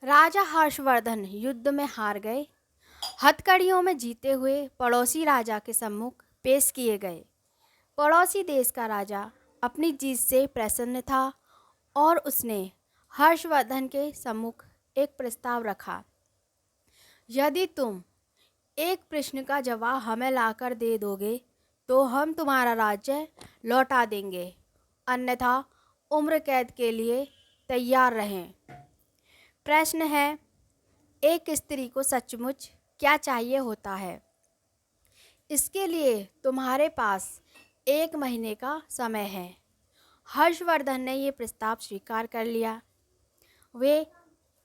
राजा हर्षवर्धन युद्ध में हार गए। हथकड़ियों में जीते हुए पड़ोसी राजा के सम्मुख पेश किए गए। पड़ोसी देश का राजा अपनी जीत से प्रसन्न था और उसने हर्षवर्धन के सम्मुख एक प्रस्ताव रखा। यदि तुम एक प्रश्न का जवाब हमें लाकर दे दोगे तो हम तुम्हारा राज्य लौटा देंगे, अन्यथा उम्र कैद के लिए तैयार रहें। प्रश्न है, एक स्त्री को सचमुच क्या चाहिए होता है? इसके लिए तुम्हारे पास 1 महीने का समय है। हर्षवर्धन ने ये प्रस्ताव स्वीकार कर लिया। वे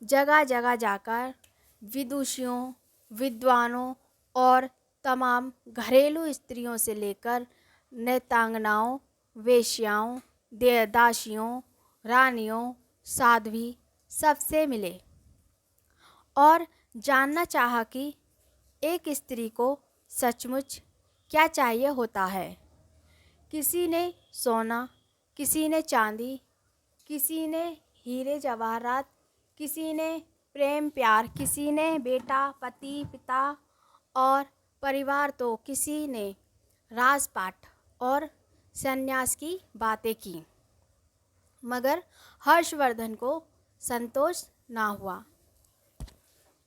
जगह जगह जाकर विदुषियों, विद्वानों और तमाम घरेलू स्त्रियों से लेकर नृत्यांगनाओं, वेश्याओं, दासियों, रानियों, साध्वी सबसे मिले और जानना चाहा कि एक स्त्री को सचमुच क्या चाहिए होता है। किसी ने सोना, किसी ने चांदी, किसी ने हीरे जवाहरात, किसी ने प्रेम प्यार, किसी ने बेटा, पति, पिता और परिवार, तो किसी ने राजपाट और सन्यास की बातें की। मगर हर्षवर्धन को संतोष ना हुआ।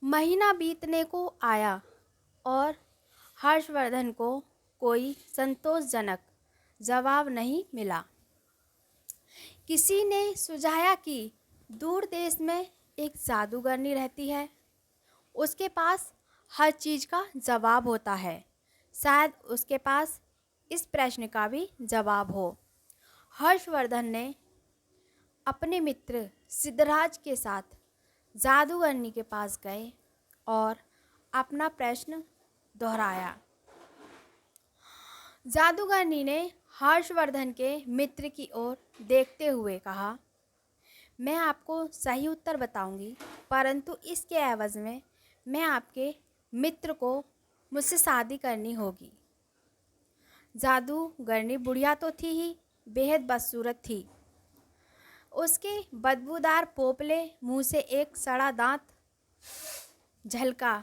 महीना बीतने को आया और हर्षवर्धन को कोई संतोषजनक जवाब नहीं मिला। किसी ने सुझाया कि दूर देश में एक जादूगरनी रहती है, उसके पास हर चीज़ का जवाब होता है, शायद उसके पास इस प्रश्न का भी जवाब हो। हर्षवर्धन ने अपने मित्र सिद्धराज के साथ जादूगरनी के पास गए और अपना प्रश्न दोहराया। जादूगरनी ने हर्षवर्धन के मित्र की ओर देखते हुए कहा, मैं आपको सही उत्तर बताऊंगी, परंतु इसके एवज में मैं आपके मित्र को मुझसे शादी करनी होगी। जादूगरनी बुढ़िया तो थी ही, बेहद बदसूरत थी। उसके बदबूदार पोपले मुंह से एक सड़ा दांत झलका।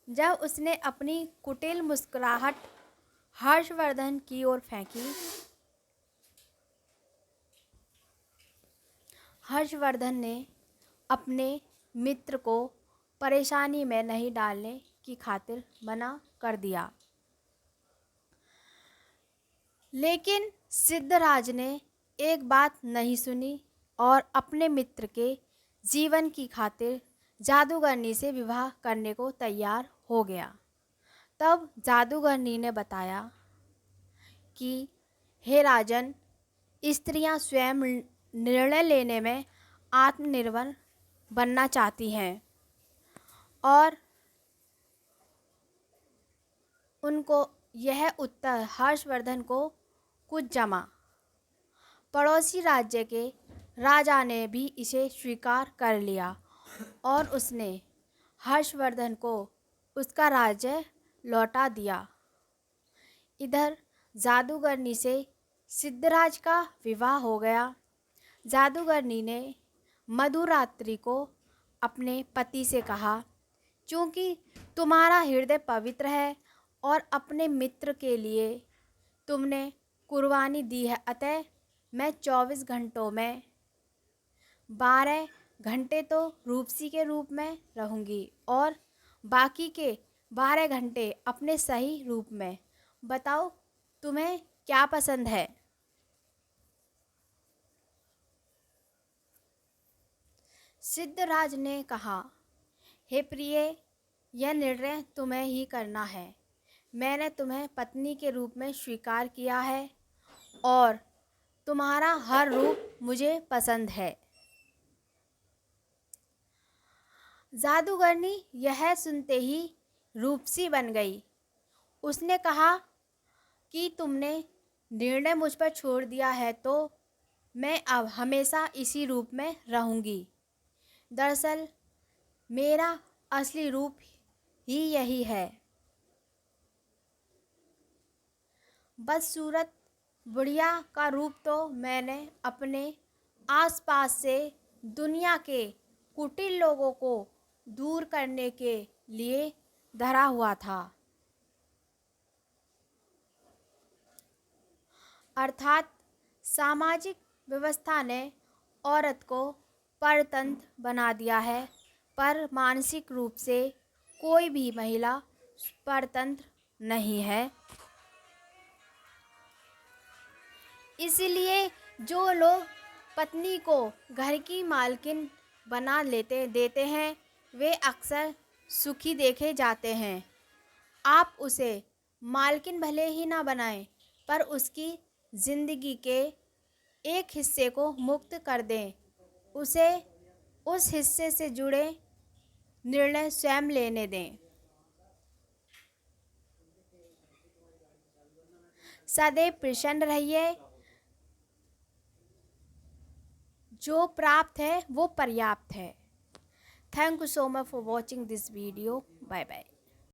जब उसने अपनी कुटिल मुस्कुराहट हर्षवर्धन की ओर फेंकी, हर्षवर्धन ने अपने मित्र को परेशानी में नहीं डालने की खातिर मना कर दिया। लेकिन सिद्धराज ने एक बात नहीं सुनी और अपने मित्र के जीवन की खातिर जादूगरनी से विवाह करने को तैयार हो गया। तब जादूगरनी ने बताया कि हे राजन, स्त्रियां स्वयं निर्णय लेने में आत्मनिर्भर बनना चाहती हैं और उनको यह उत्तर हर्षवर्धन को कुछ जमा। पड़ोसी राज्य के राजा ने भी इसे स्वीकार कर लिया और उसने हर्षवर्धन को उसका राज्य लौटा दिया। इधर जादूगरनी से सिद्धराज का विवाह हो गया। जादूगरनी ने मधुरात्रि को अपने पति से कहा, चूँकि तुम्हारा हृदय पवित्र है और अपने मित्र के लिए तुमने कुर्बानी दी है, अतः मैं 24 घंटों में 12 घंटे तो रूपसी के रूप में रहूँगी और बाकी के 12 घंटे अपने सही रूप में। बताओ तुम्हें क्या पसंद है? सिद्धराज ने कहा, हे प्रिय, यह निर्णय तुम्हें ही करना है। मैंने तुम्हें पत्नी के रूप में स्वीकार किया है और तुम्हारा हर रूप मुझे पसंद है। जादूगरनी यह सुनते ही रूपसी बन गई। उसने कहा कि तुमने निर्णय मुझ पर छोड़ दिया है तो मैं अब हमेशा इसी रूप में रहूँगी। दरअसल मेरा असली रूप ही यही है। बदसूरत बुढ़िया का रूप तो मैंने अपने आसपास से दुनिया के कुटिल लोगों को दूर करने के लिए धरा हुआ था। अर्थात सामाजिक व्यवस्था ने औरत को परतंत्र बना दिया है, पर मानसिक रूप से कोई भी महिला परतंत्र नहीं है। इसलिए जो लोग पत्नी को घर की मालकिन बना देते हैं, वे अक्सर सुखी देखे जाते हैं। आप उसे मालकिन भले ही ना बनाएं, पर उसकी जिंदगी के एक हिस्से को मुक्त कर दें। उसे उस हिस्से से जुड़े निर्णय स्वयं लेने दें। सदैव प्रसन्न रहिए। जो प्राप्त है वो पर्याप्त है। Thank you so much for watching this video. Bye bye.